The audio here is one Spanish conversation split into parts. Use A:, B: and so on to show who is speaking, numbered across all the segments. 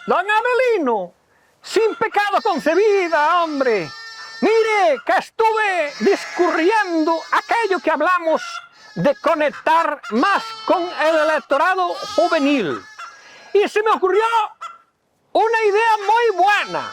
A: Don Avelino, sin pecado concebida, hombre. Mire que estuve discurriendo aquello que hablamos de conectar más con el electorado juvenil. Y se me ocurrió una idea muy buena.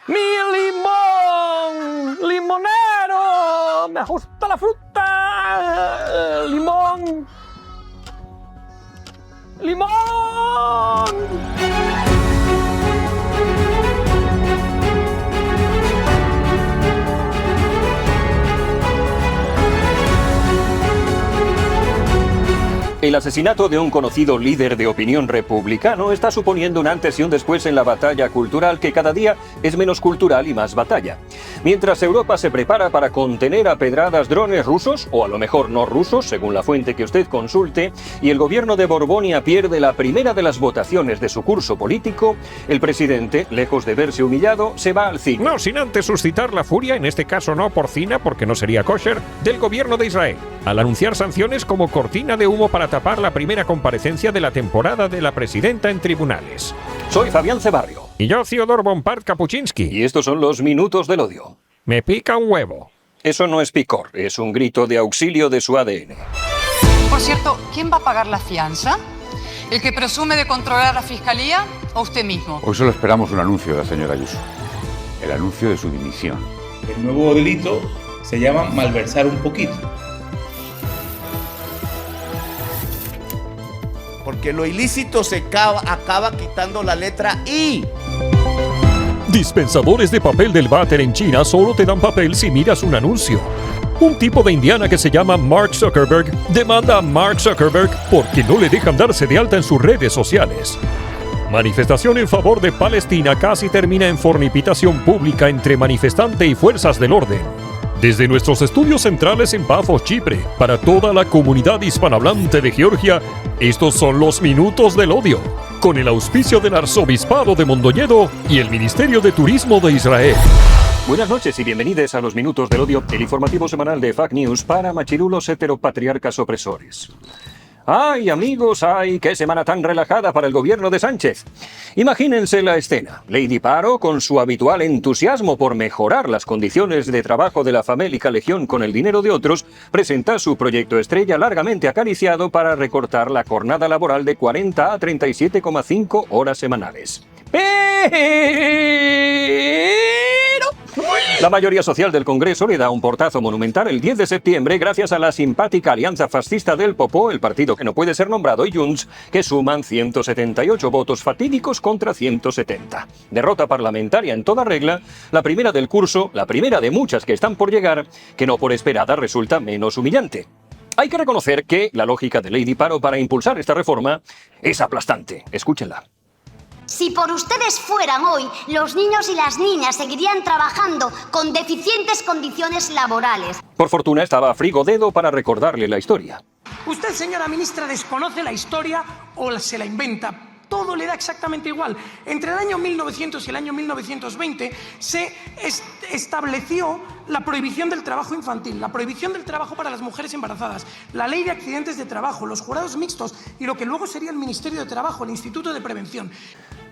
A: ¡Mi limón! ¡Limonero! ¡Me gusta la fruta! ¡Limón! ¡Limón!
B: El asesinato de un conocido líder de opinión republicano está suponiendo un antes y un después en la batalla cultural que cada día es menos cultural y más batalla. Mientras Europa se prepara para contener a pedradas drones rusos, o a lo mejor no rusos, según la fuente que usted consulte, y el gobierno de Borgoña pierde la primera de las votaciones de su curso político, el presidente, lejos de verse humillado, se va al cine.
C: No sin antes suscitar la furia, en este caso no porcina, porque no sería kosher, del gobierno de Israel, al anunciar sanciones como cortina de humo para tapar la primera comparecencia de la temporada de la presidenta en tribunales.
B: Soy Fabián Cebarrio.
C: Y yo, Theodor Bompard Kapuczynski.
B: Y estos son los minutos del odio.
C: Me pica un huevo.
B: Eso no es picor, es un grito de auxilio de su ADN.
D: Por cierto, ¿quién va a pagar la fianza? ¿El que presume de controlar la fiscalía o usted mismo?
E: Hoy solo esperamos un anuncio de la señora Ayuso. El anuncio de su dimisión.
F: El nuevo delito se llama malversar un poquito.
G: Porque lo ilícito se acaba quitando la letra I.
C: Dispensadores de papel del váter en China solo te dan papel si miras un anuncio. Un tipo de Indiana que se llama Mark Zuckerberg demanda a Mark Zuckerberg porque no le dejan darse de alta en sus redes sociales. Manifestación en favor de Palestina casi termina en fornicación pública entre manifestante y fuerzas del orden. Desde nuestros estudios centrales en Pafos, Chipre, para toda la comunidad hispanohablante de Georgia, estos son los Minutos del Odio, con el auspicio del Arzobispado de Mondoñedo y el Ministerio de Turismo de Israel.
B: Buenas noches y bienvenidos a los Minutos del Odio, el informativo semanal de Fake News para machirulos heteropatriarcas opresores. ¡Ay, amigos! ¡Ay, qué semana tan relajada para el gobierno de Sánchez! Imagínense la escena. Lady Paro, con su habitual entusiasmo por mejorar las condiciones de trabajo de la famélica legión con el dinero de otros, presenta su proyecto estrella largamente acariciado para recortar la jornada laboral de 40 a 37,5 horas semanales. Pero la mayoría social del Congreso le da un portazo monumental el 10 de septiembre gracias a la simpática alianza fascista del Popó, el partido que no puede ser nombrado, y Junts, que suman 178 votos fatídicos contra 170. Derrota parlamentaria en toda regla, la primera del curso, la primera de muchas que están por llegar, que no por esperada resulta menos humillante. Hay que reconocer que la lógica de Lady Paro para impulsar esta reforma es aplastante. Escúchenla.
H: Si por ustedes fueran hoy, los niños y las niñas seguirían trabajando con deficientes condiciones laborales.
B: Por fortuna estaba Frigo Dedo para recordarle la historia.
I: Usted, señora ministra, desconoce la historia o se la inventa. Todo le da exactamente igual. Entre el año 1900 y el año 1920 se estableció la prohibición del trabajo infantil, la prohibición del trabajo para las mujeres embarazadas, la ley de accidentes de trabajo, los jurados mixtos y lo que luego sería el Ministerio de Trabajo, el Instituto de Prevención.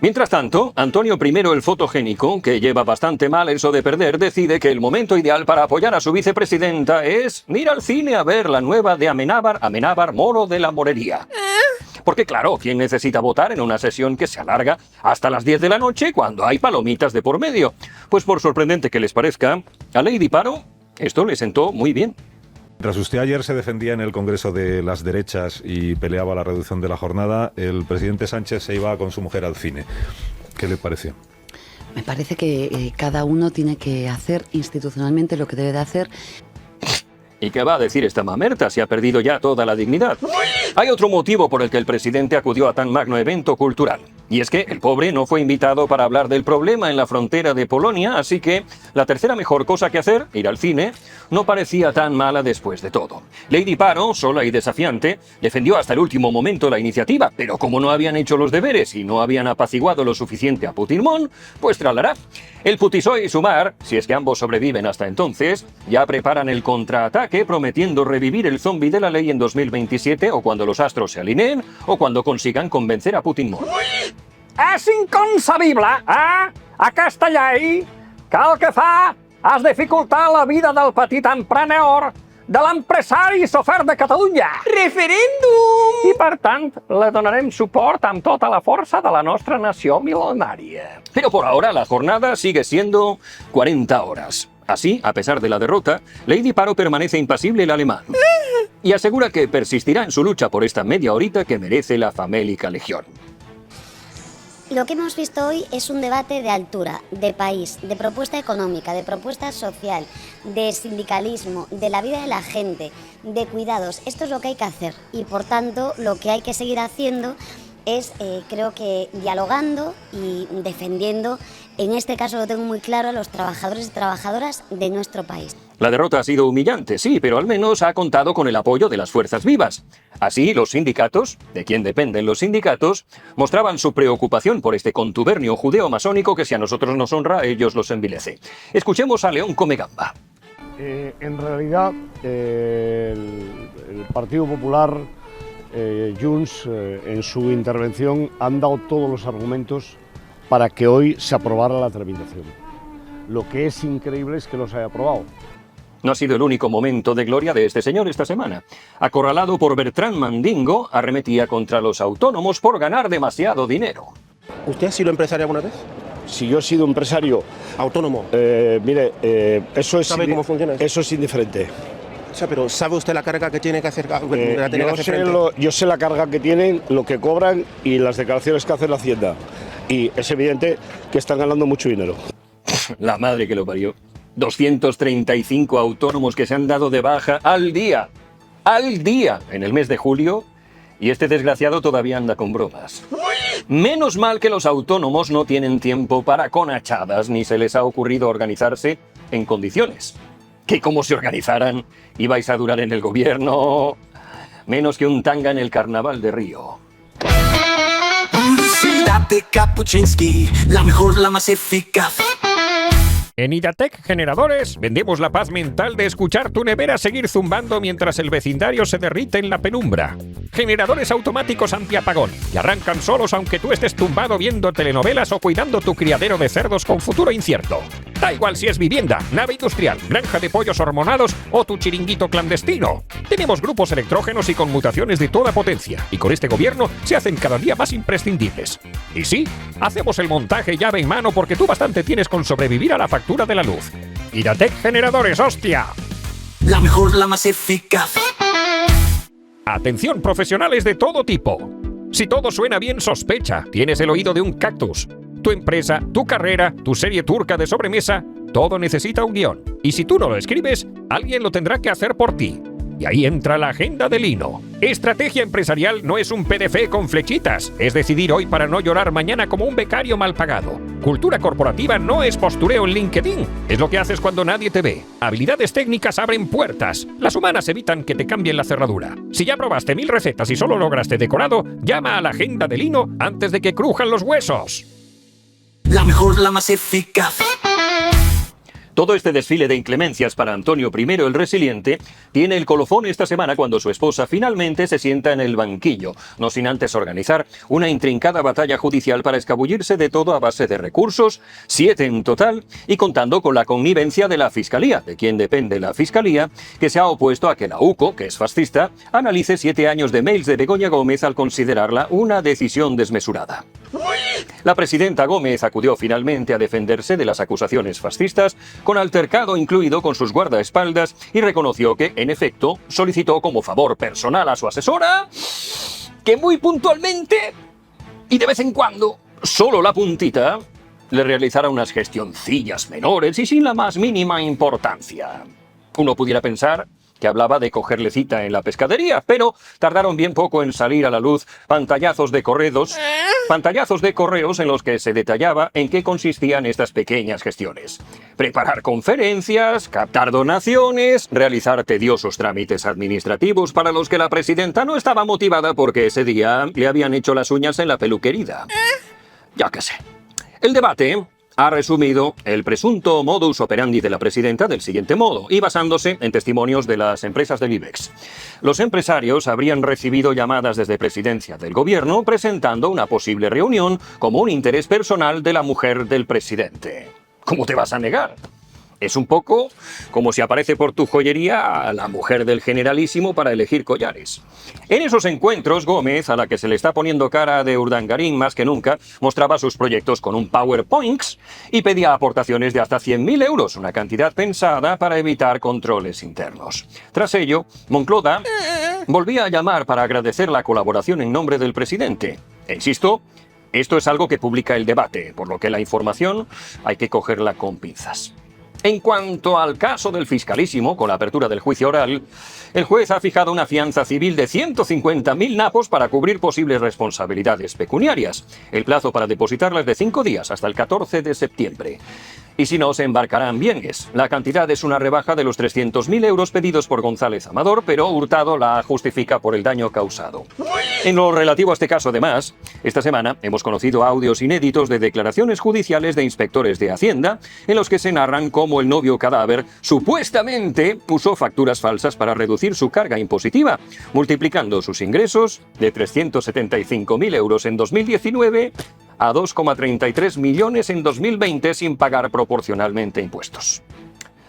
B: Mientras tanto, Antonio I el fotogénico, que lleva bastante mal eso de perder, decide que el momento ideal para apoyar a su vicepresidenta es ir al cine a ver la nueva de Amenábar Moro de la Morería. Porque claro, ¿quién necesita votar en una sesión que se alarga hasta las 10 de la noche cuando hay palomitas de por medio? Pues por sorprendente que les parezca, a Lady Paro esto le sentó muy bien.
J: Mientras usted ayer se defendía en el Congreso de las derechas y peleaba la reducción de la jornada, el presidente Sánchez se iba con su mujer al cine. ¿Qué le pareció?
K: Me parece que cada uno tiene que hacer institucionalmente lo que debe de hacer.
B: ¿Y qué va a decir esta mamerta si ha perdido ya toda la dignidad? Hay otro motivo por el que el presidente acudió a tan magno evento cultural. Y es que el pobre no fue invitado para hablar del problema en la frontera de Polonia, así que la tercera mejor cosa que hacer, ir al cine, no parecía tan mala después de todo. Lady Paro, sola y desafiante, defendió hasta el último momento la iniciativa, pero como no habían hecho los deberes y no habían apaciguado lo suficiente a Puigdemont, pues tralará. El PSOE y Sumar, si es que ambos sobreviven hasta entonces, ya preparan el contraataque prometiendo revivir el zombi de la ley en 2027 o cuando los astros se alineen o cuando consigan convencer a Puigdemont.
A: És inconcebible, aquesta llei que el que fa és dificultar la vida del petit emprenedor, de l'empresari sofert de Catalunya.
I: ¡Referéndum!
A: I, per tant, le donarem suport amb tota la força de la nostra nació mil·lenària.
B: Pero por ahora la jornada sigue siendo 40 horas. Así, a pesar de la derrota, Lady Paro permanece impasible el alemán. Y asegura que persistirá en su lucha por esta media horita que merece la famélica legión.
H: Lo que hemos visto hoy es un debate de altura, de país, de propuesta económica, de propuesta social, de sindicalismo, de la vida de la gente, de cuidados. Esto es lo que hay que hacer y, por tanto, lo que hay que seguir haciendo es, creo que, dialogando y defendiendo, en este caso lo tengo muy claro, a los trabajadores y trabajadoras de nuestro país.
B: La derrota ha sido humillante, sí, pero al menos ha contado con el apoyo de las fuerzas vivas. Así, los sindicatos, de quien dependen los sindicatos, mostraban su preocupación por este contubernio judeo-masónico que si a nosotros nos honra, a ellos los envilece. Escuchemos a León Comegamba.
L: En realidad, el Partido Popular, Junts, en su intervención han dado todos los argumentos para que hoy se aprobara la tramitación. Lo que es increíble es que no se haya aprobado.
B: No ha sido el único momento de gloria de este señor esta semana. Acorralado por Bertrand Mandingo, arremetía contra los autónomos por ganar demasiado dinero.
M: ¿Usted ha sido empresario alguna vez?
L: Si yo he sido empresario...
M: ¿Autónomo?
L: Mire, eso es...
M: ¿Sabe cómo funciona eso?
L: Eso es indiferente.
M: O sea, pero ¿sabe usted la carga que tiene que hacer?
L: Yo sé la carga que tienen, lo que cobran y las declaraciones que hace la Hacienda. Y es evidente que están ganando mucho dinero.
B: La madre que lo parió. 235 autónomos que se han dado de baja al día, en el mes de julio, y este desgraciado todavía anda con bromas. Menos mal que los autónomos no tienen tiempo para conachadas ni se les ha ocurrido organizarse en condiciones. Que como se organizaran, ibais a durar en el gobierno menos que un tanga en el carnaval de Río.
N: Kapuczynski, la mejor, la más eficaz.
C: En Idatec Generadores vendemos la paz mental de escuchar tu nevera seguir zumbando mientras el vecindario se derrite en la penumbra. Generadores automáticos antiapagón, que arrancan solos aunque tú estés tumbado viendo telenovelas o cuidando tu criadero de cerdos con futuro incierto. Da igual si es vivienda, nave industrial, granja de pollos hormonados o tu chiringuito clandestino. Tenemos grupos electrógenos y conmutaciones de toda potencia, y con este gobierno se hacen cada día más imprescindibles. Y sí, hacemos el montaje llave en mano porque tú bastante tienes con sobrevivir a la factura de la luz. Idatec Generadores, hostia.
N: La mejor, la más eficaz.
C: Atención, profesionales de todo tipo. Si todo suena bien, sospecha. Tienes el oído de un cactus. Tu empresa, tu carrera, tu serie turca de sobremesa, todo necesita un guión. Y si tú no lo escribes, alguien lo tendrá que hacer por ti. Y ahí entra la agenda de Lino. Estrategia empresarial no es un PDF con flechitas. Es decidir hoy para no llorar mañana como un becario mal pagado. Cultura corporativa no es postureo en LinkedIn. Es lo que haces cuando nadie te ve. Habilidades técnicas abren puertas. Las humanas evitan que te cambien la cerradura. Si ya probaste 1000 recetas y solo lograste decorado, llama a la agenda de Lino antes de que crujan los huesos.
N: La mejor, la más eficaz.
B: Todo este desfile de inclemencias para Antonio I el Resiliente tiene el colofón esta semana cuando su esposa finalmente se sienta en el banquillo, no sin antes organizar una intrincada batalla judicial para escabullirse de todo a base de recursos, 7 en total, y contando con la connivencia de la Fiscalía, de quien depende la Fiscalía, que se ha opuesto a que la UCO, que es fascista, analice 7 años de mails de Begoña Gómez al considerarla una decisión desmesurada. La presidenta Gómez acudió finalmente a defenderse de las acusaciones fascistas, con altercado incluido con sus guardaespaldas, y reconoció que, en efecto, solicitó como favor personal a su asesora que muy puntualmente y de vez en cuando, solo la puntita, le realizara unas gestioncillas menores y sin la más mínima importancia. Uno pudiera pensar que hablaba de cogerle cita en la pescadería, pero tardaron bien poco en salir a la luz pantallazos de correos en los que se detallaba en qué consistían estas pequeñas gestiones. Preparar conferencias, captar donaciones, realizar tediosos trámites administrativos para los que la presidenta no estaba motivada porque ese día le habían hecho las uñas en la peluquería. Ya que sé. El debate ha resumido el presunto modus operandi de la presidenta del siguiente modo, y basándose en testimonios de las empresas del IBEX. Los empresarios habrían recibido llamadas desde presidencia del gobierno presentando una posible reunión como un interés personal de la mujer del presidente. ¿Cómo te vas a negar? Es un poco como si aparece por tu joyería la mujer del generalísimo para elegir collares. En esos encuentros, Gómez, a la que se le está poniendo cara de urdangarín más que nunca, mostraba sus proyectos con un PowerPoint y pedía aportaciones de hasta 100.000 euros, una cantidad pensada para evitar controles internos. Tras ello, Moncloa volvía a llamar para agradecer la colaboración en nombre del presidente. E insisto, esto es algo que publica El Debate, por lo que la información hay que cogerla con pinzas. En cuanto al caso del fiscalísimo, con la apertura del juicio oral, el juez ha fijado una fianza civil de 150.000 napos para cubrir posibles responsabilidades pecuniarias. El plazo para depositarlas es de 5 días, hasta el 14 de septiembre. Y si no, se embarcarán bienes. La cantidad es una rebaja de los 300.000 euros pedidos por González Amador, pero Hurtado la justifica por el daño causado. En lo relativo a este caso, además, esta semana hemos conocido audios inéditos de declaraciones judiciales de inspectores de Hacienda, en los que se narran cómo el novio cadáver supuestamente puso facturas falsas para reducir su carga impositiva, multiplicando sus ingresos de 375.000 euros en 2019 a 2,33 millones en 2020 sin pagar proporcionalmente impuestos.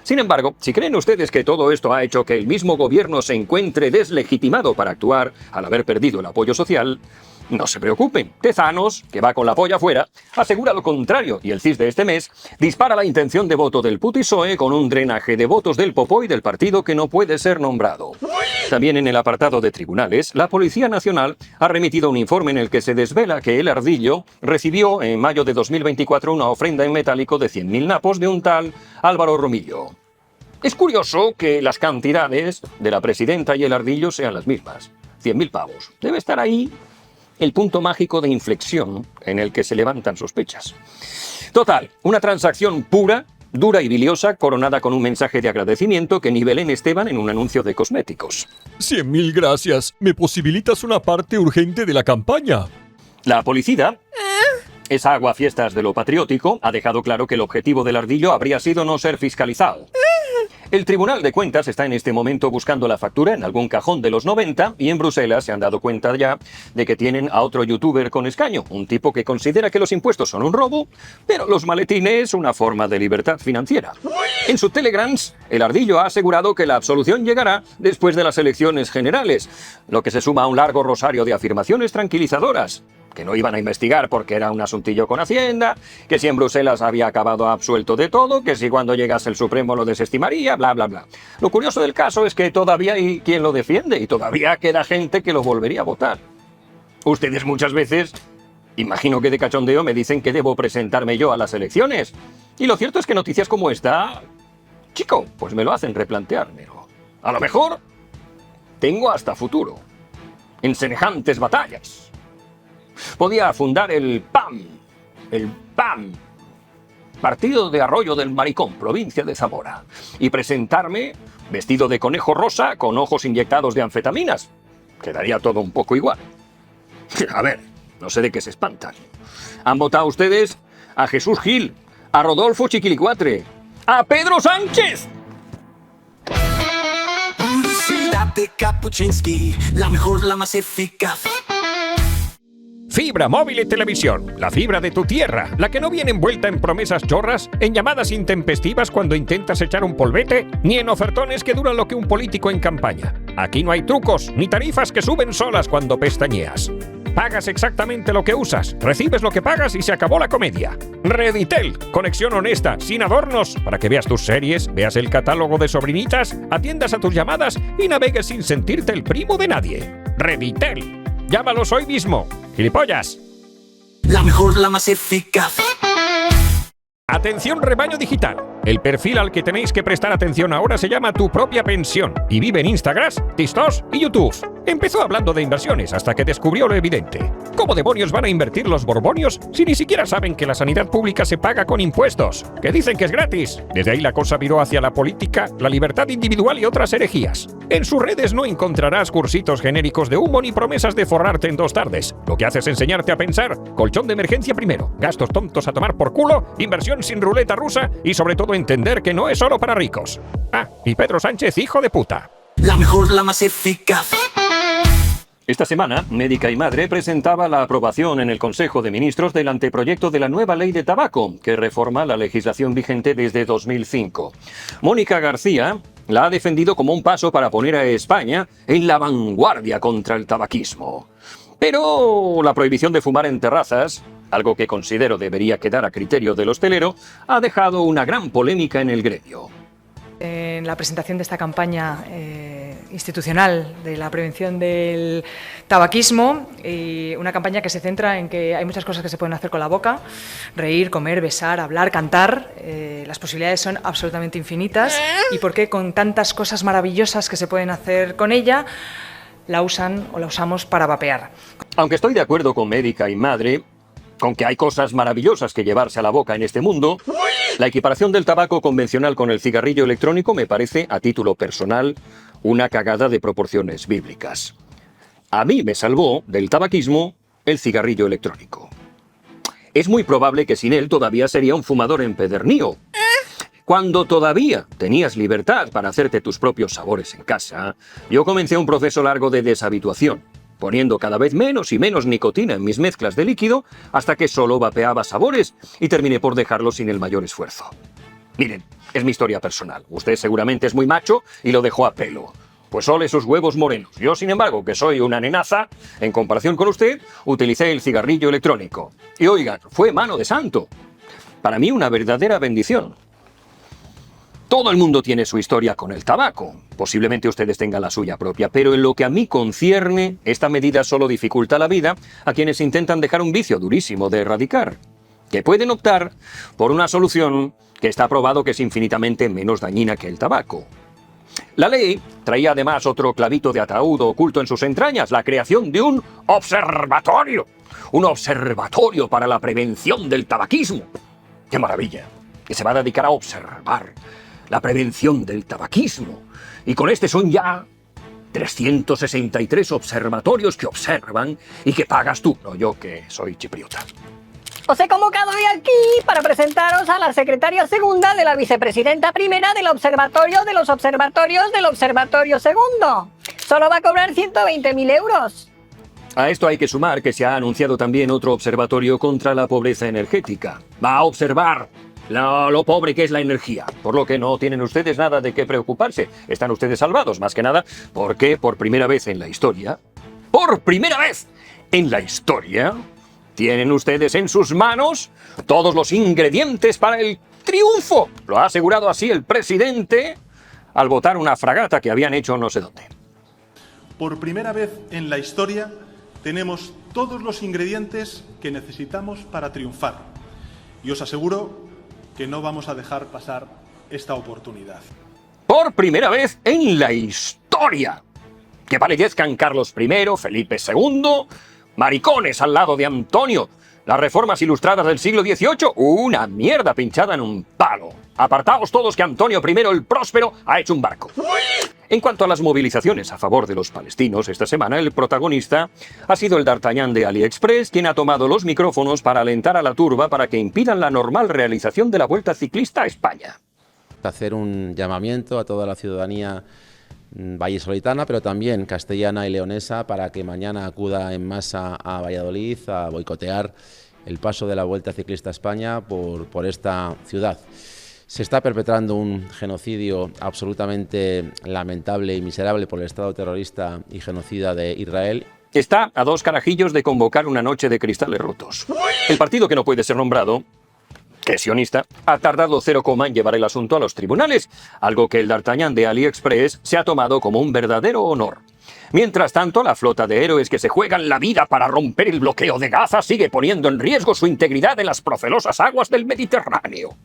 B: Sin embargo, si creen ustedes que todo esto ha hecho que el mismo gobierno se encuentre deslegitimado para actuar al haber perdido el apoyo social, no se preocupen. Tezanos, que va con la polla afuera, asegura lo contrario, y el CIS de este mes dispara la intención de voto del PSOE con un drenaje de votos del Popó y del partido que no puede ser nombrado. También en el apartado de tribunales, la Policía Nacional ha remitido un informe en el que se desvela que El Ardillo recibió en mayo de 2024 una ofrenda en metálico de 100.000 napos de un tal Álvaro Romillo. Es curioso que las cantidades de la presidenta y El Ardillo sean las mismas, 100.000 pavos. Debe estar ahí el punto mágico de inflexión en el que se levantan sospechas. Total, una transacción pura, dura y biliosa, coronada con un mensaje de agradecimiento que ni Belén Esteban en un anuncio de cosméticos.
C: 100.000 gracias. Me posibilitas una parte urgente de la campaña.
B: La policía, esa aguafiestas de lo patriótico, ha dejado claro que el objetivo del Ardillo habría sido no ser fiscalizado. El Tribunal de Cuentas está en este momento buscando la factura en algún cajón de los 90 y en Bruselas se han dado cuenta ya de que tienen a otro youtuber con escaño, un tipo que considera que los impuestos son un robo, pero los maletines una forma de libertad financiera. En su Telegrams, el Ardillo ha asegurado que la absolución llegará después de las elecciones generales, lo que se suma a un largo rosario de afirmaciones tranquilizadoras. Que no iban a investigar porque era un asuntillo con Hacienda, que si en Bruselas había acabado absuelto de todo, que si cuando llegase el Supremo lo desestimaría, bla, bla, bla. Lo curioso del caso es que todavía hay quien lo defiende y todavía queda gente que lo volvería a votar. Ustedes muchas veces, imagino que de cachondeo, me dicen que debo presentarme yo a las elecciones. Y lo cierto es que noticias como esta, chico, pues me lo hacen replanteármelo. A lo mejor tengo hasta futuro en semejantes batallas. Podía fundar el PAM, Partido de Arroyo del Maricón, provincia de Zamora, y presentarme vestido de conejo rosa con ojos inyectados de anfetaminas. Quedaría todo un poco igual. A ver, no sé de qué se espantan. ¿Han votado ustedes a Jesús Gil, a Rodolfo Chiquilicuatre, a Pedro Sánchez?
N: Publicidad de Kapuczynski, la mejor, la más eficaz.
C: Fibra móvil y televisión, la fibra de tu tierra, la que no viene envuelta en promesas chorras, en llamadas intempestivas cuando intentas echar un polvete, ni en ofertones que duran lo que un político en campaña. Aquí no hay trucos, ni tarifas que suben solas cuando pestañeas. Pagas exactamente lo que usas, recibes lo que pagas y se acabó la comedia. Reditel, conexión honesta, sin adornos, para que veas tus series, veas el catálogo de sobrinitas, atiendas a tus llamadas y navegues sin sentirte el primo de nadie. Reditel. Llámalos hoy mismo. ¡Gilipollas!
N: La mejor, la más eficaz.
C: Atención rebaño digital. El perfil al que tenéis que prestar atención ahora se llama Tu Propia Pensión y vive en Instagram, TikTok y YouTube. Empezó hablando de inversiones hasta que descubrió lo evidente. ¿Cómo demonios van a invertir los borbonios si ni siquiera saben que la sanidad pública se paga con impuestos? Que dicen que es gratis. Desde ahí la cosa viró hacia la política, la libertad individual y otras herejías. En sus redes no encontrarás cursitos genéricos de humo ni promesas de forrarte en 2 tardes. Lo que hace es enseñarte a pensar, colchón de emergencia primero, gastos tontos a tomar por culo, inversión sin ruleta rusa y sobre todo entender que no es solo para ricos. Ah, y Pedro Sánchez, hijo de puta.
N: La mejor, la más eficaz.
B: Esta semana, Médica y Madre presentaba la aprobación en el Consejo de Ministros del anteproyecto de la nueva ley de tabaco, que reforma la legislación vigente desde 2005. Mónica García la ha defendido como un paso para poner a España en la vanguardia contra el tabaquismo. Pero la prohibición de fumar en terrazas, algo que considero debería quedar a criterio del hostelero, ha dejado una gran polémica en el gremio.
O: En la presentación de esta campaña institucional de la prevención del tabaquismo, una campaña que se centra en que hay muchas cosas que se pueden hacer con la boca: reír, comer, besar, hablar, cantar. Las posibilidades son absolutamente infinitas, y por qué con tantas cosas maravillosas que se pueden hacer con ella la usan o la usamos para vapear.
B: Aunque estoy de acuerdo con Médica y Madre con que hay cosas maravillosas que llevarse a la boca en este mundo, la equiparación del tabaco convencional con el cigarrillo electrónico me parece, a título personal, una cagada de proporciones bíblicas. A mí me salvó del tabaquismo el cigarrillo electrónico. Es muy probable que sin él todavía sería un fumador empedernido. Cuando todavía tenías libertad para hacerte tus propios sabores en casa, yo comencé un proceso largo de deshabituación, poniendo cada vez menos y menos nicotina en mis mezclas de líquido hasta que solo vapeaba sabores y terminé por dejarlo sin el mayor esfuerzo. Miren, es mi historia personal. Usted seguramente es muy macho y lo dejó a pelo. Pues ole sus huevos morenos. Yo, sin embargo, que soy una nenaza, en comparación con usted, utilicé el cigarrillo electrónico. Y oigan, fue mano de santo. Para mí una verdadera bendición. Todo el mundo tiene su historia con el tabaco. Posiblemente ustedes tengan la suya propia, pero en lo que a mí concierne, esta medida solo dificulta la vida a quienes intentan dejar un vicio durísimo de erradicar, que pueden optar por una solución que está probado que es infinitamente menos dañina que el tabaco. La ley traía además otro clavito de ataúd oculto en sus entrañas: la creación de un observatorio. Un observatorio para la prevención del tabaquismo. ¡Qué maravilla! Que se va a dedicar a observar la prevención del tabaquismo. Y con este son ya 363 observatorios que observan y que pagas tú, no yo que soy chipriota.
P: Os he convocado hoy aquí para presentaros a la secretaria segunda de la vicepresidenta primera del Observatorio de los Observatorios del Observatorio Segundo. Solo va a cobrar 120.000 euros.
B: A esto hay que sumar que se ha anunciado también otro observatorio contra la pobreza energética. Va a observar lo pobre que es la energía, por lo que no tienen ustedes nada de qué preocuparse. Están ustedes salvados, más que nada, porque por primera vez en la historia, tienen ustedes en sus manos todos los ingredientes para el triunfo. Lo ha asegurado así el presidente al votar una fragata que habían hecho no sé dónde.
Q: Por primera vez en la historia tenemos todos los ingredientes que necesitamos para triunfar. Y os aseguro que no vamos a dejar pasar esta oportunidad.
B: Por primera vez en la historia. Que parezcan Carlos I, Felipe II, maricones al lado de Antonio. Las reformas ilustradas del siglo XVIII, una mierda pinchada en un palo. Apartaos todos que Antonio I el Próspero ha hecho un barco. En cuanto a las movilizaciones a favor de los palestinos, esta semana el protagonista ha sido el D'Artagnan de AliExpress, quien ha tomado los micrófonos para alentar a la turba para que impidan la normal realización de la Vuelta Ciclista a España.
R: Hacer un llamamiento a toda la ciudadanía vallisoletana, pero también castellana y leonesa, para que mañana acuda en masa a Valladolid a boicotear el paso de la Vuelta Ciclista a España por esta ciudad. Se está perpetrando un genocidio absolutamente lamentable y miserable por el Estado terrorista y genocida de Israel.
B: Está a 2 carajillos de convocar una noche de cristales rotos. El partido que no puede ser nombrado, que es sionista, ha tardado 0, en llevar el asunto a los tribunales, algo que el D'Artagnan de AliExpress se ha tomado como un verdadero honor. Mientras tanto, la flota de héroes que se juegan la vida para romper el bloqueo de Gaza sigue poniendo en riesgo su integridad en las procelosas aguas del Mediterráneo.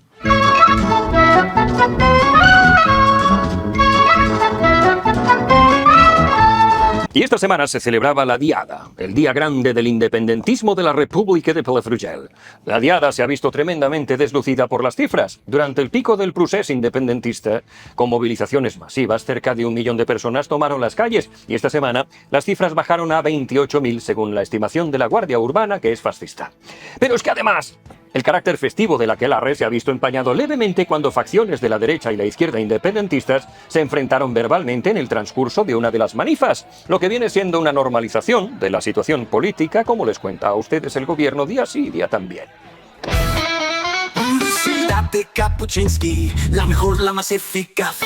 B: Y esta semana se celebraba la Diada, el día grande del independentismo de la República de Palafrugell. La Diada se ha visto tremendamente deslucida por las cifras. Durante el pico del procés independentista, con movilizaciones masivas, cerca de 1 millón de personas tomaron las calles, y esta semana las cifras bajaron a 28.000 según la estimación de la Guardia Urbana, que es fascista. Pero es que además, el carácter festivo del aquelarre se ha visto empañado levemente cuando facciones de la derecha y la izquierda independentistas se enfrentaron verbalmente en el transcurso de una de las manifas, lo que viene siendo una normalización de la situación política, como les cuenta a ustedes el gobierno día sí, día también.
N: Universidad de Kapuczynski, la mejor, la más eficaz.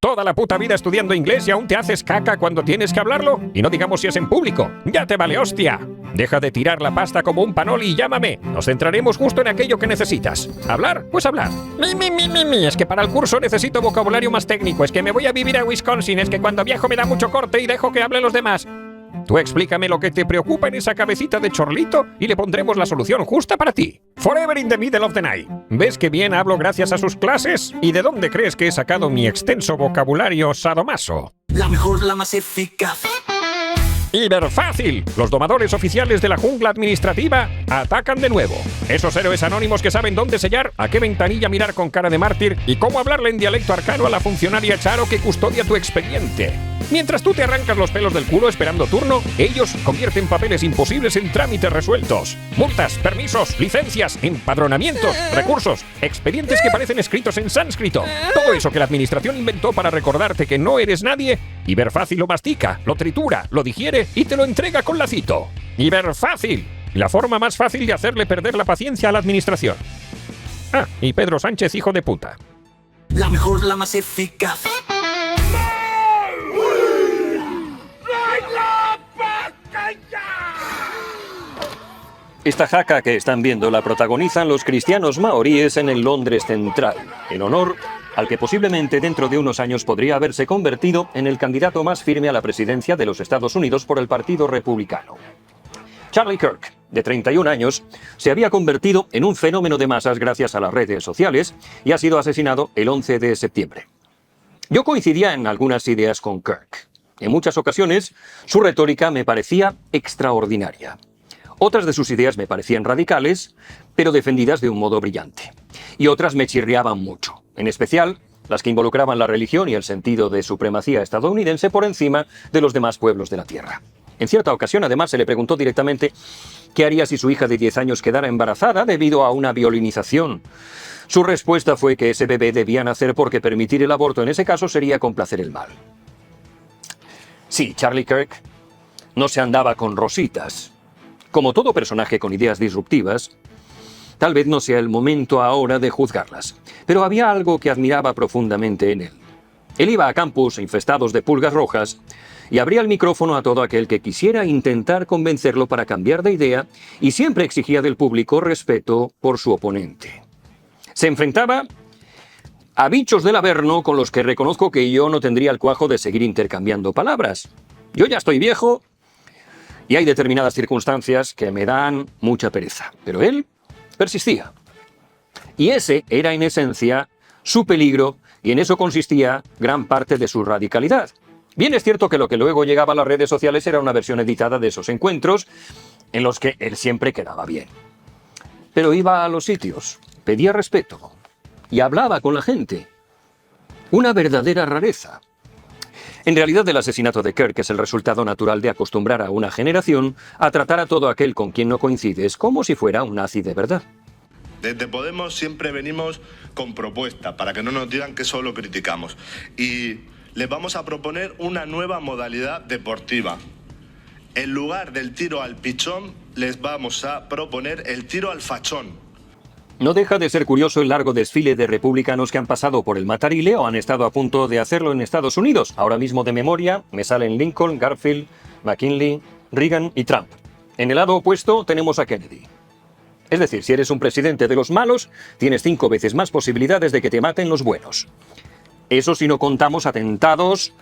C: Toda la puta vida estudiando inglés y aún te haces caca cuando tienes que hablarlo. Y no digamos si es en público. ¡Ya te vale, hostia! Deja de tirar la pasta como un panoli y llámame. Nos centraremos justo en aquello que necesitas. ¿Hablar? Pues hablar. Es que para el curso necesito vocabulario más técnico. Es que me voy a vivir a Wisconsin. Es que cuando viajo me da mucho corte y dejo que hablen los demás. Tú explícame lo que te preocupa en esa cabecita de chorlito y le pondremos la solución justa para ti. Forever in the middle of the night. ¿Ves que bien hablo gracias a sus clases? ¿Y de dónde crees que he sacado mi extenso vocabulario sadomaso?
N: La mejor, la más eficaz.
C: ¡Iberfácil! Los domadores oficiales de la jungla administrativa atacan de nuevo. Esos héroes anónimos que saben dónde sellar, a qué ventanilla mirar con cara de mártir y cómo hablarle en dialecto arcano a la funcionaria Charo que custodia tu expediente. Mientras tú te arrancas los pelos del culo esperando turno, ellos convierten papeles imposibles en trámites resueltos. Multas, permisos, licencias, empadronamientos, recursos, expedientes que parecen escritos en sánscrito. Todo eso que la administración inventó para recordarte que no eres nadie, Iberfácil lo mastica, lo tritura, lo digiere y te lo entrega con lacito. Iberfácil, la forma más fácil de hacerle perder la paciencia a la administración. Ah, y Pedro Sánchez, hijo de puta.
N: La mejor, la más eficaz.
B: Esta jaca que están viendo la protagonizan los cristianos maoríes en el Londres central, en honor al que posiblemente dentro de unos años podría haberse convertido en el candidato más firme a la presidencia de los Estados Unidos por el Partido Republicano. Charlie Kirk, de 31 años, se había convertido en un fenómeno de masas gracias a las redes sociales y ha sido asesinado el 11 de septiembre. Yo coincidía en algunas ideas con Kirk. En muchas ocasiones, su retórica me parecía extraordinaria. Otras de sus ideas me parecían radicales, pero defendidas de un modo brillante. Y otras me chirriaban mucho, en especial las que involucraban la religión y el sentido de supremacía estadounidense por encima de los demás pueblos de la Tierra. En cierta ocasión, además, se le preguntó directamente qué haría si su hija de 10 años quedara embarazada debido a una violinización. Su respuesta fue que ese bebé debía nacer porque permitir el aborto en ese caso sería complacer el mal. Sí, Charlie Kirk no se andaba con rositas. Como todo personaje con ideas disruptivas, tal vez no sea el momento ahora de juzgarlas, pero había algo que admiraba profundamente en él. Él iba a campus infestados de pulgas rojas y abría el micrófono a todo aquel que quisiera intentar convencerlo para cambiar de idea y siempre exigía del público respeto por su oponente. Se enfrentaba a bichos del Averno con los que reconozco que yo no tendría el cuajo de seguir intercambiando palabras. Yo ya estoy viejo y hay determinadas circunstancias que me dan mucha pereza, pero él persistía. Y ese era en esencia su peligro y en eso consistía gran parte de su radicalidad. Bien es cierto que lo que luego llegaba a las redes sociales era una versión editada de esos encuentros en los que él siempre quedaba bien. Pero iba a los sitios, pedía respeto y hablaba con la gente. Una verdadera rareza. En realidad, el asesinato de Kirk es el resultado natural de acostumbrar a una generación a tratar a todo aquel con quien no coincides como si fuera un nazi de verdad.
S: Desde Podemos siempre venimos con propuestas para que no nos digan que solo criticamos. Y les vamos a proponer una nueva modalidad deportiva. En lugar del tiro al pichón, les vamos a proponer el tiro al fachón.
B: No deja de ser curioso el largo desfile de republicanos que han pasado por el matarile o han estado a punto de hacerlo en Estados Unidos. Ahora mismo de memoria me salen Lincoln, Garfield, McKinley, Reagan y Trump. En el lado opuesto tenemos a Kennedy. Es decir, si eres un presidente de los malos, tienes 5 veces más posibilidades de que te maten los buenos. Eso si no contamos atentados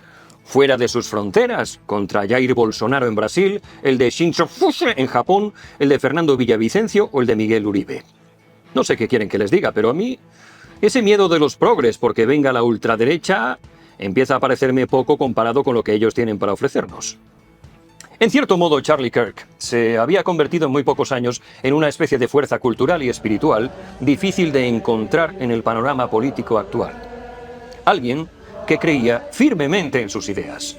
B: fuera de sus fronteras, contra Jair Bolsonaro en Brasil, el de Shinzo Abe en Japón, el de Fernando Villavicencio o el de Miguel Uribe. No sé qué quieren que les diga, pero a mí ese miedo de los progres porque venga la ultraderecha empieza a parecerme poco comparado con lo que ellos tienen para ofrecernos. En cierto modo, Charlie Kirk se había convertido en muy pocos años en una especie de fuerza cultural y espiritual difícil de encontrar en el panorama político actual. Alguien que creía firmemente en sus ideas.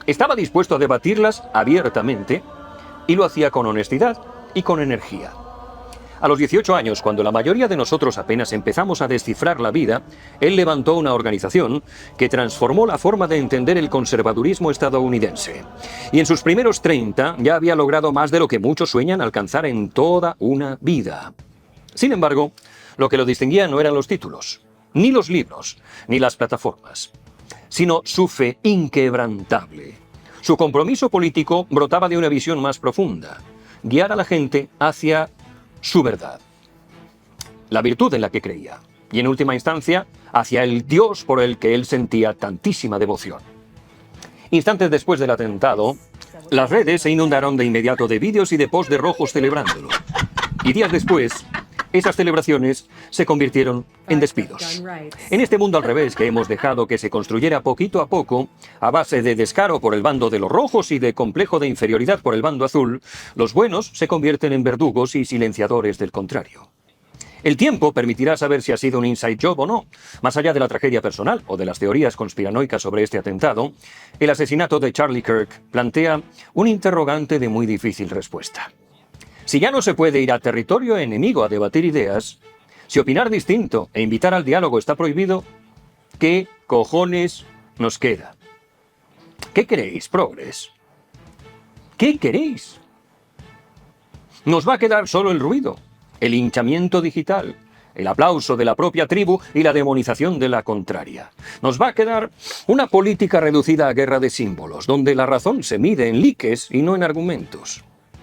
B: Estaba dispuesto a debatirlas abiertamente y lo hacía con honestidad y con energía. A los 18 años, cuando la mayoría de nosotros apenas empezamos a descifrar la vida, él levantó una organización que transformó la forma de entender el conservadurismo estadounidense. Y en sus primeros 30 ya había logrado más de lo que muchos sueñan alcanzar en toda una vida. Sin embargo, lo que lo distinguía no eran los títulos, ni los libros, ni las plataformas, sino su fe inquebrantable. Su compromiso político brotaba de una visión más profunda, guiar a la gente hacia su verdad, la virtud en la que creía, y en última instancia, hacia el Dios por el que él sentía tantísima devoción. Instantes después del atentado, las redes se inundaron de inmediato de vídeos y de posts de rojos celebrándolo. Y días después, esas celebraciones se convirtieron en despidos. En este mundo al revés que hemos dejado que se construyera poquito a poco, a base de descaro por el bando de los rojos y de complejo de inferioridad por el bando azul, los buenos se convierten en verdugos y silenciadores del contrario. El tiempo permitirá saber si ha sido un inside job o no. Más allá de la tragedia personal o de las teorías conspiranoicas sobre este atentado, el asesinato de Charlie Kirk plantea un interrogante de muy difícil respuesta. Si ya no se puede ir a territorio enemigo a debatir ideas, si opinar distinto e invitar al diálogo está prohibido, ¿qué cojones nos queda? ¿Qué queréis, progres? ¿Qué queréis? Nos va a quedar solo el ruido, el hinchamiento digital, el aplauso de la propia tribu y la demonización de la contraria. Nos va a quedar una política reducida a guerra de símbolos, donde la razón se mide en likes y no en argumentos.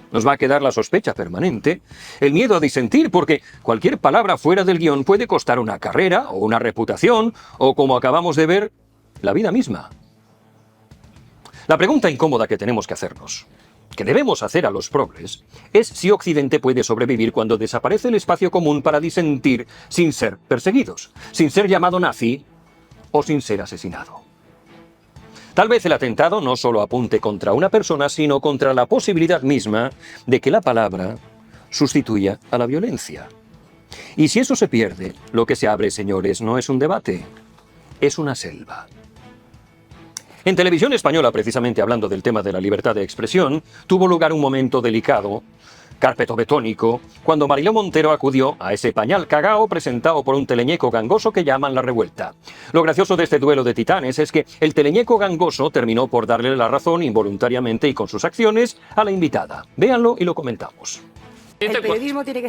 B: Nos va a quedar la sospecha permanente, el miedo a disentir, porque cualquier palabra fuera del guión puede costar una carrera o una reputación, o como acabamos de ver, la vida misma. La pregunta incómoda que tenemos que hacernos, que debemos hacer a los progres, es si Occidente puede sobrevivir cuando desaparece el espacio común para disentir sin ser perseguidos, sin ser llamado nazi o sin ser asesinado. Tal vez el atentado no solo apunte contra una persona, sino contra la posibilidad misma de que la palabra sustituya a la violencia. Y si eso se pierde, lo que se abre, señores, no es un debate, es una selva. En televisión española, precisamente hablando del tema de la libertad de expresión, tuvo lugar un momento delicado, carpetobetónico, cuando Mariló Montero acudió a ese pañal cagao presentado por un teleñeco gangoso que llaman La Revuelta. Lo gracioso de este duelo de titanes es que el teleñeco gangoso terminó por darle la razón involuntariamente y con sus acciones a la invitada. Véanlo y lo comentamos.
T: El periodismo tendría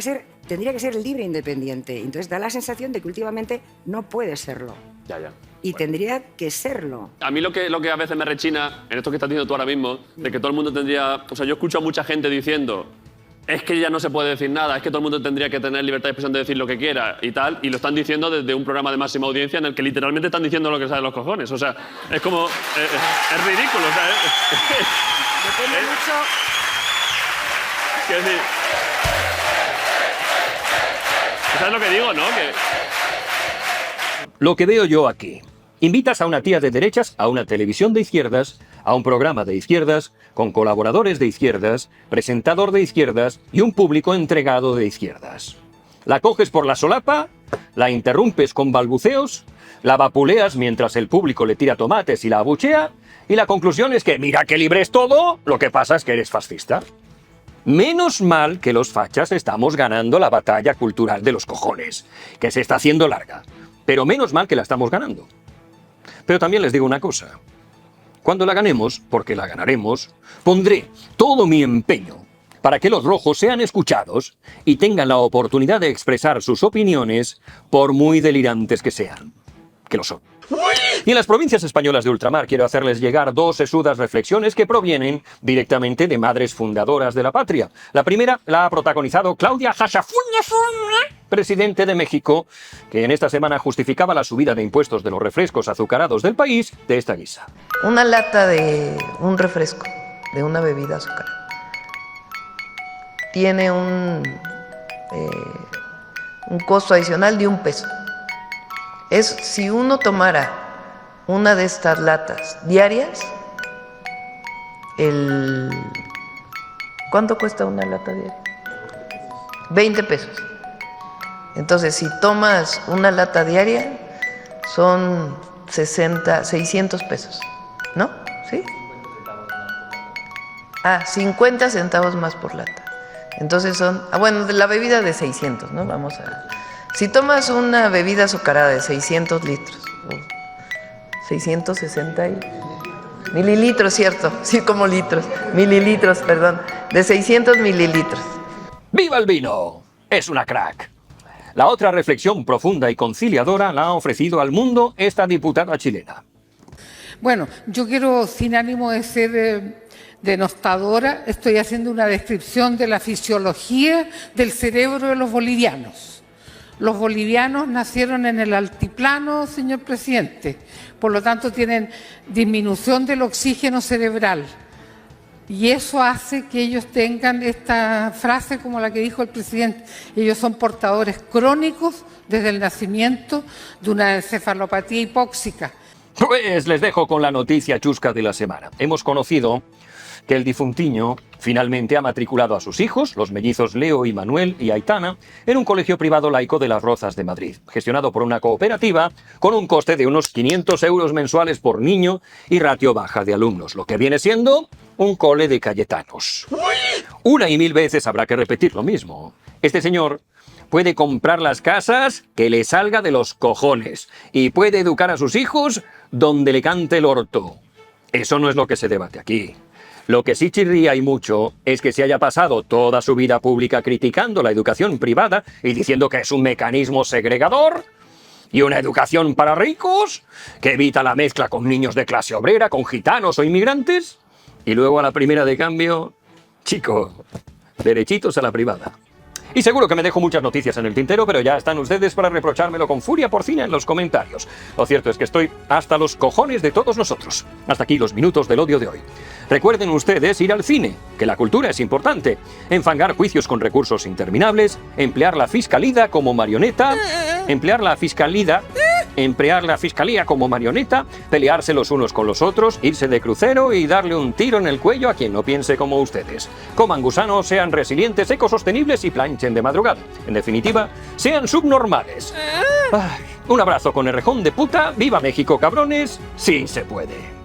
T: que ser libre e independiente. Entonces da la sensación de que últimamente no puede serlo.
U: Ya.
T: Y tendría que serlo.
U: A mí lo que a veces me rechina en esto que estás diciendo tú ahora mismo, de que todo el mundo tendría... O sea, yo escucho a mucha gente diciendo... Es que ya no se puede decir nada, es que todo el mundo tendría que tener libertad de expresión de decir lo que quiera y tal, y lo están diciendo desde un programa de máxima audiencia en el que literalmente están diciendo lo que sale de los cojones. O sea, es como... es ridículo, o sea...
T: Depende mucho...
U: Quiero decir... ¿Sabes lo que digo, no?
B: Lo que veo yo aquí. Invitas a una tía de derechas a una televisión de izquierdas, a un programa de izquierdas, con colaboradores de izquierdas, presentador de izquierdas y un público entregado de izquierdas. La coges por la solapa, la interrumpes con balbuceos, la vapuleas mientras el público le tira tomates y la abuchea, y la conclusión es que mira que libre es todo, lo que pasa es que eres fascista. Menos mal que los fachas estamos ganando la batalla cultural de los cojones, que se está haciendo larga, pero menos mal que la estamos ganando. Pero también les digo una cosa. Cuando la ganemos, porque la ganaremos, pondré todo mi empeño para que los rojos sean escuchados y tengan la oportunidad de expresar sus opiniones, por muy delirantes que sean, que lo son. Y en las provincias españolas de ultramar quiero hacerles llegar dos sesudas reflexiones que provienen directamente de madres fundadoras de la patria. La primera la ha protagonizado Claudia Hachafuña, presidente de México, que en esta semana justificaba la subida de impuestos de los refrescos azucarados del país de esta guisa.
D: Una lata de un refresco, de una bebida azucarada, tiene un costo adicional de $1. Si uno tomara una de estas latas diarias, ¿cuánto cuesta una lata diaria? $20. Entonces, si tomas una lata diaria, son 600 pesos, ¿no? ¿Sí? 50 centavos más por lata. Entonces son, bueno, de la bebida de 600, ¿no? Si tomas una bebida azucarada de 600 litros, 660 mililitros, ¿cierto? Sí, como litros, mililitros, perdón, de 600 mililitros.
B: ¡Viva el vino! Es una crack. La otra reflexión profunda y conciliadora la ha ofrecido al mundo esta diputada chilena.
V: Bueno, yo quiero, sin ánimo de ser denostadora, estoy haciendo una descripción de la fisiología del cerebro de los bolivianos. Los bolivianos nacieron en el altiplano, señor presidente, por lo tanto tienen disminución del oxígeno cerebral. Y eso hace que ellos tengan esta frase como la que dijo el presidente. Ellos son portadores crónicos desde el nacimiento de una encefalopatía hipóxica.
B: Pues les dejo con la noticia chusca de la semana. Hemos conocido que el difuntiño finalmente ha matriculado a sus hijos, los mellizos Leo y Manuel y Aitana, en un colegio privado laico de Las Rozas de Madrid, gestionado por una cooperativa con un coste de unos 500 euros mensuales por niño y ratio baja de alumnos, lo que viene siendo un cole de cayetanos. Una y mil veces habrá que repetir lo mismo. Este señor puede comprar las casas que le salga de los cojones y puede educar a sus hijos donde le cante el orto. Eso no es lo que se debate aquí. Lo que sí chirría y mucho es que se haya pasado toda su vida pública criticando la educación privada y diciendo que es un mecanismo segregador y una educación para ricos que evita la mezcla con niños de clase obrera, con gitanos o inmigrantes, y luego a la primera de cambio, chico, derechitos a la privada. Y seguro que me dejo muchas noticias en el tintero, pero ya están ustedes para reprochármelo con furia porcina en los comentarios. Lo cierto es que estoy hasta los cojones de todos nosotros. Hasta aquí los minutos del odio de hoy. Recuerden ustedes ir al cine, que la cultura es importante, enfangar juicios con recursos interminables, emplear la fiscalía como marioneta, emplear la fiscalía como marioneta, pelearse los unos con los otros, irse de crucero y darle un tiro en el cuello a quien no piense como ustedes. Coman gusanos, sean resilientes, ecosostenibles y planchen de madrugada. En definitiva, sean subnormales. Ay, un abrazo con el rejón de puta. ¡Viva México, cabrones! ¡Sí se puede!